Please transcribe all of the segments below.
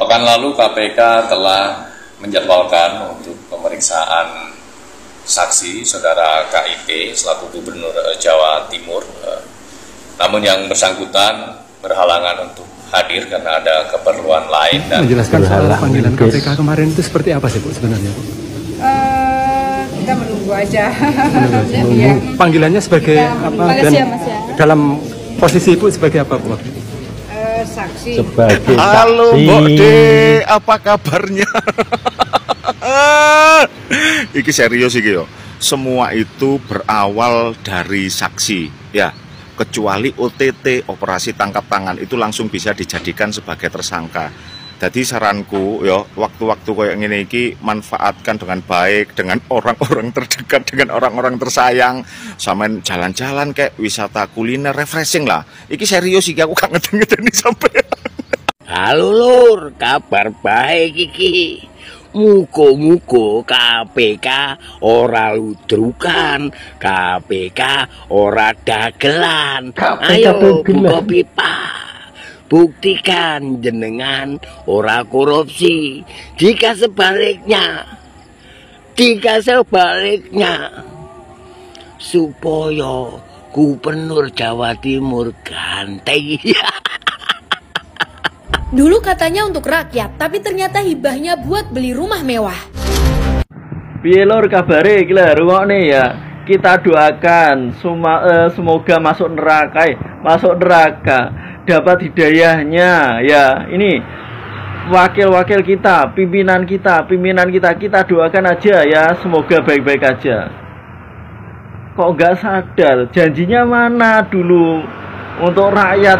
Pekan lalu KPK telah menjadwalkan untuk pemeriksaan saksi saudara KIP selaku Gubernur Jawa Timur. Namun yang bersangkutan berhalangan untuk hadir karena ada keperluan lain. Dan menjelaskan soal panggilan KPK kemarin itu seperti apa sih Bu sebenarnya Bu? Kita menunggu aja. Panggilannya sebagai apa dan dalam posisi Ibu sebagai apa Bu? Saksi. Sebagai halo saksi. Mbok De, apa kabarnya? Iki serius iki yo. Semua itu berawal dari saksi, ya. Kecuali OTT, operasi tangkap tangan, itu langsung bisa dijadikan sebagai tersangka. Jadi saranku yo, waktu-waktu kayak ngene iki manfaatkan dengan baik dengan orang-orang terdekat, dengan orang-orang tersayang, sampean jalan-jalan kayak wisata kuliner refreshing lah. Iki serius iki aku gak ngeten-ngeten sampai. Halo Lur, kabar baik iki. Muko-muko KPK ora ludrukan, KPK ora dagelan. Ayo buka pipa. Buktikan jenengan ora korupsi. Jika sebaliknya supaya Gubernur Jawa Timur ganteng. Dulu katanya untuk rakyat, tapi ternyata hibahnya buat beli rumah mewah. Piye Lur kabare iki lho rungokne ya. Kita doakan semoga masuk neraka, dapat hidayahnya ya. Ini wakil-wakil kita, pimpinan kita doakan aja ya, semoga baik-baik aja. Kok nggak sadar janjinya mana dulu untuk rakyat,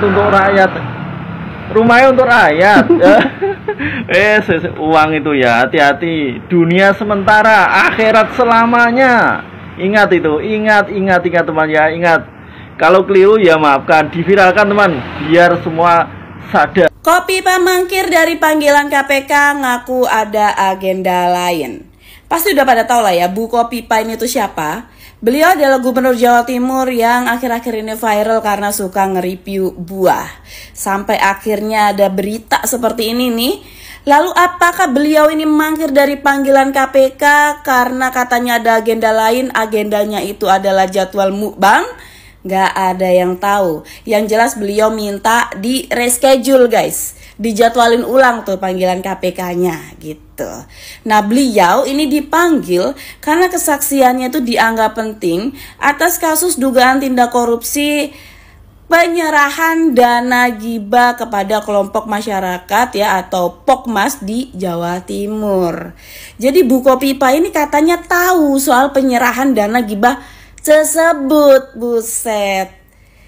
rumahnya untuk rakyat. Uang itu ya, hati-hati. Dunia sementara, akhirat selamanya. Ingat itu, ingat teman ya, ingat. Kalau keliru ya maafkan, diviralkan teman, biar semua sadar. Kopipa mangkir dari panggilan KPK, ngaku ada agenda lain. Pasti udah pada tahu lah ya, Bu Kopipa ini tuh siapa. Beliau adalah Gubernur Jawa Timur yang akhir-akhir ini viral karena suka nge-review buah. Sampai akhirnya ada berita seperti ini nih. Lalu apakah beliau ini mangkir dari panggilan KPK karena katanya ada agenda lain? Agendanya itu adalah jadwal mukbang? Gak ada yang tahu. Yang jelas beliau minta di reschedule guys. Dijadwalin ulang tuh panggilan KPK-nya gitu. Nah beliau ini dipanggil karena kesaksiannya itu dianggap penting atas kasus dugaan tindak korupsi penyerahan dana gibah kepada kelompok masyarakat ya atau Pokmas di Jawa Timur. Jadi Bu Kopipa ini katanya tahu soal penyerahan dana gibah tersebut, buset.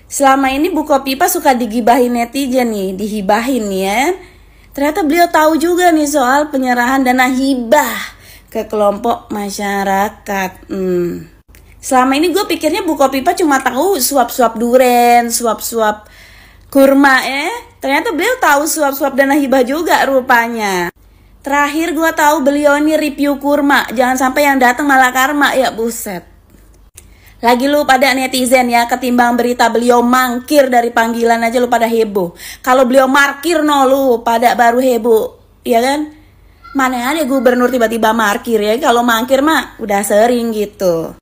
Selama ini Bu Kopipa suka digibahin netizen nih, dihibahin ya. Ternyata beliau tahu juga nih soal penyerahan dana hibah ke kelompok masyarakat. Selama ini gue pikirnya Bu Kopipa cuma tahu suap-suap duren, suap-suap kurma ya. Ternyata beliau tahu suap-suap dana hibah juga rupanya. Terakhir gue tahu beliau ini review kurma. Jangan sampai yang datang malah karma ya, buset. Lagi lu pada netizen ya, ketimbang berita beliau mangkir dari panggilan aja lu pada heboh. Kalau beliau markir no lu pada baru heboh, ya kan? Mana ada gubernur tiba-tiba markir ya, kalau mangkir mah udah sering gitu.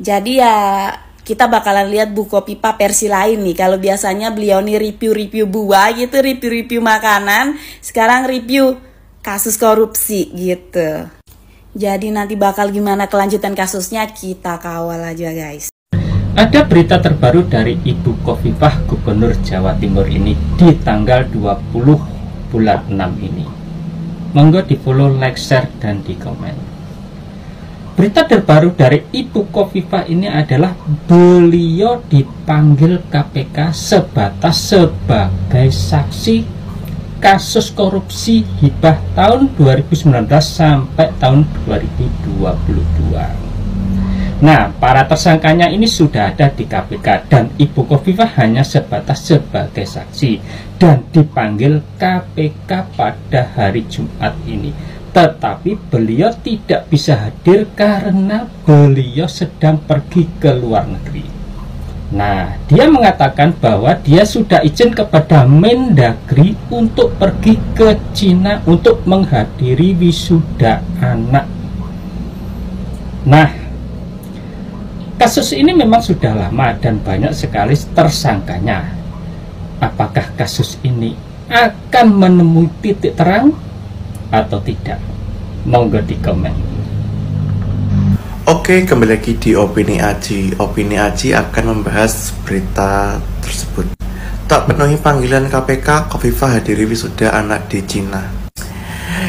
Jadi ya kita bakalan lihat Bu Kopipa versi lain nih. Kalau biasanya beliau nih review-review buah gitu, review-review makanan, sekarang review kasus korupsi gitu. Jadi nanti bakal gimana kelanjutan kasusnya kita kawal aja guys. Ada berita terbaru dari Ibu Khofifah Gubernur Jawa Timur ini di tanggal 20 bulan 6 ini. Monggo di follow, like, share, dan di komen. Berita terbaru dari Ibu Khofifah ini adalah beliau dipanggil KPK sebatas sebagai saksi kasus korupsi hibah tahun 2019 sampai tahun 2022. Nah, para tersangkanya ini sudah ada di KPK dan Ibu Khofifah hanya sebatas sebagai saksi dan dipanggil KPK pada hari Jumat ini. Tetapi beliau tidak bisa hadir karena beliau sedang pergi ke luar negeri. Nah, dia mengatakan bahwa dia sudah izin kepada Mendagri untuk pergi ke Cina untuk menghadiri wisuda anak. Nah, kasus ini memang sudah lama dan banyak sekali tersangkanya. Apakah kasus ini akan menemui titik terang atau tidak? Monggo di komen. Oke, kembali lagi di Opini Aji. Opini Aji akan membahas berita tersebut. Tak penuhi panggilan KPK, Khofifah hadiri wisuda anak di Cina.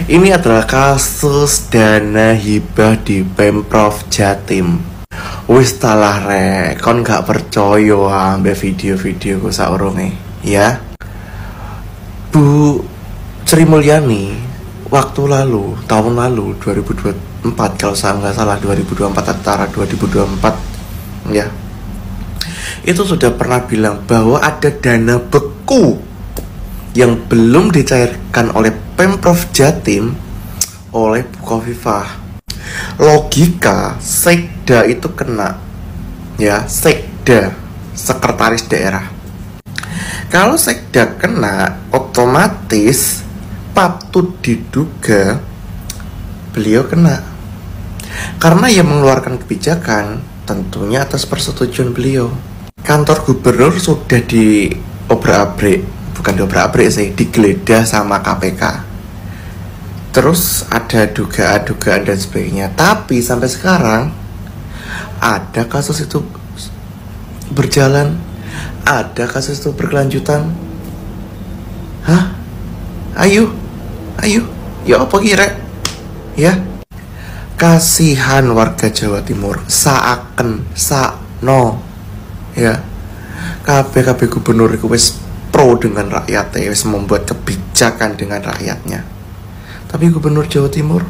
Ini adalah kasus dana hibah di Pemprov Jatim. Wis talah rek, kon gak percaya ambek video-video ku saurunge, ya. Bu Sri Mulyani waktu lalu, tahun lalu 2024 kalau saya nggak salah 2024 antara 2024 ya, itu sudah pernah bilang bahwa ada dana beku yang belum dicairkan oleh Pemprov Jatim oleh Bu Khofifah. Logika sekda itu kena, ya, sekda, sekretaris daerah. Kalau sekda kena, otomatis patut diduga beliau kena, karena yang mengeluarkan kebijakan tentunya atas persetujuan beliau. Kantor gubernur sudah diobrak-abrik, bukan diobrak-abrik sih, digeledah sama KPK. Terus ada dugaan-dugaan dan sebagainya. Tapi sampai sekarang ada kasus itu berjalan, ada kasus itu berkelanjutan. Hah? Ayo, ya apa kira? Ya, kasihan warga Jawa Timur, sakno, ya. KB gubernur itu wis pro dengan rakyatnya, wis membuat kebijakan dengan rakyatnya. Tapi gubernur Jawa Timur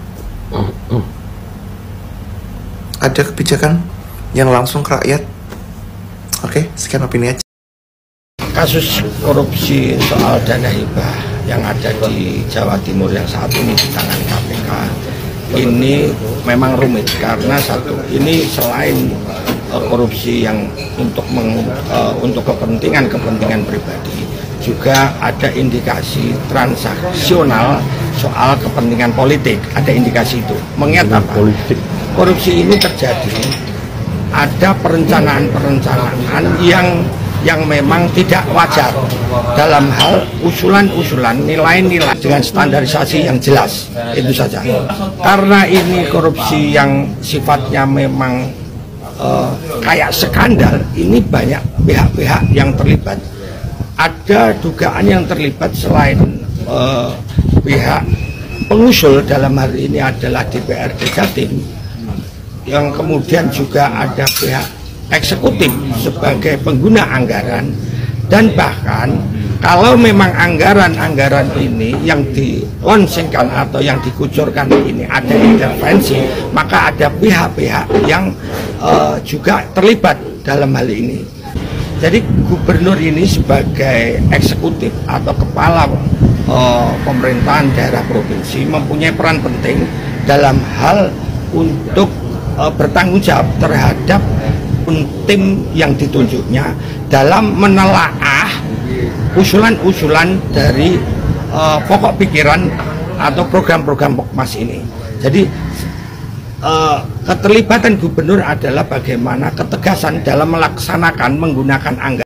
ada kebijakan yang langsung ke rakyat. Oke, sekian opini aja. Kasus korupsi soal dana hibah yang ada di Jawa Timur yang saat ini di tangan KPK ini memang rumit karena satu, ini selain korupsi yang untuk kepentingan pribadi, juga ada indikasi transaksional soal kepentingan politik, ada indikasi itu. Mengingat apa? Korupsi ini terjadi, ada perencanaan yang memang tidak wajar dalam hal usulan-usulan, nilai-nilai dengan standarisasi yang jelas, itu saja. Karena ini korupsi yang sifatnya memang kayak skandal, ini banyak pihak-pihak yang terlibat. Ada dugaan yang terlibat selain pihak pengusul, dalam hal ini adalah DPRD Jatim, yang kemudian juga ada pihak eksekutif sebagai pengguna anggaran, dan bahkan kalau memang anggaran ini yang dilonsingkan atau yang dikucurkan ini ada intervensi, maka ada pihak-pihak yang juga terlibat dalam hal ini. Jadi gubernur ini sebagai eksekutif atau kepala pemerintahan daerah provinsi mempunyai peran penting dalam hal untuk bertanggung jawab terhadap tim yang ditunjuknya dalam menelaah usulan-usulan dari pokok pikiran atau program-program Pokmas ini. Jadi keterlibatan gubernur adalah bagaimana ketegasan dalam melaksanakan menggunakan anggaran